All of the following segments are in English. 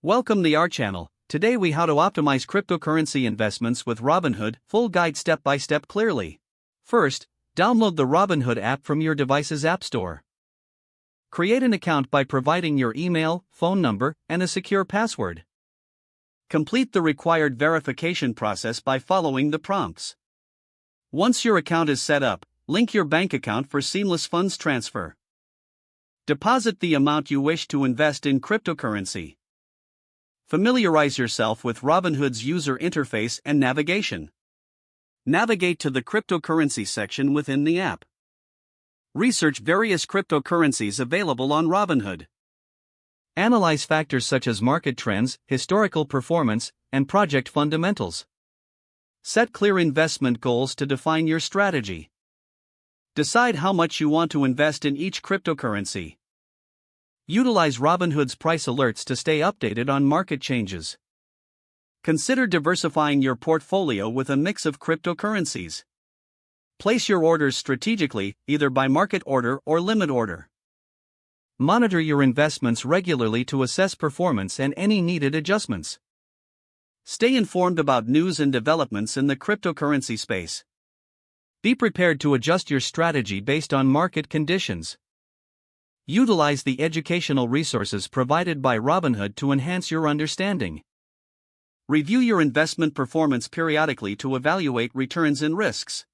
Welcome to our channel. Today we how to optimize cryptocurrency investments with Robinhood, full guide step by step clearly. First, download the Robinhood app from your device's app store. Create an account by providing your email, phone number, and a secure password. Complete the required verification process by following the prompts. Once your account is set up, link your bank account for seamless funds transfer. Deposit the amount you wish to invest in cryptocurrency. Familiarize yourself with Robinhood's user interface and navigation. Navigate to the cryptocurrency section within the app. Research various cryptocurrencies available on Robinhood. Analyze factors such as market trends, historical performance, and project fundamentals. Set clear investment goals to define your strategy. Decide how much you want to invest in each cryptocurrency. Utilize Robinhood's price alerts to stay updated on market changes. Consider diversifying your portfolio with a mix of cryptocurrencies. Place your orders strategically, either by market order or limit order. Monitor your investments regularly to assess performance and any needed adjustments. Stay informed about news and developments in the cryptocurrency space. Be prepared to adjust your strategy based on market conditions. Utilize the educational resources provided by Robinhood to enhance your understanding. Review your investment performance periodically to evaluate returns and risks.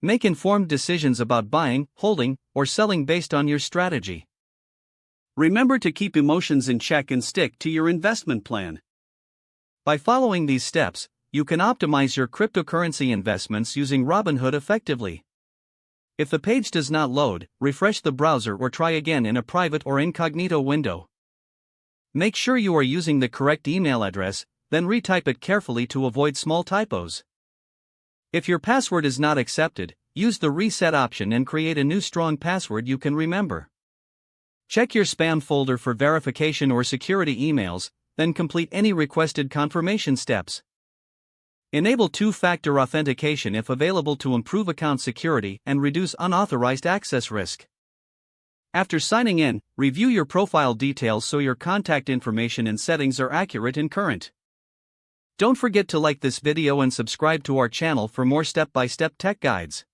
Make informed decisions about buying, holding, or selling based on your strategy. Remember to keep emotions in check and stick to your investment plan. By following these steps, you can optimize your cryptocurrency investments using Robinhood effectively. If the page does not load, refresh the browser or try again in a private or incognito window. Make sure you are using the correct email address, then retype it carefully to avoid small typos. If your password is not accepted, use the reset option and create a new strong password you can remember. Check your spam folder for verification or security emails, then complete any requested confirmation steps. Enable two-factor authentication if available to improve account security and reduce unauthorized access risk. After signing in, review your profile details so your contact information and settings are accurate and current. Don't forget to like this video and subscribe to our channel for more step-by-step tech guides.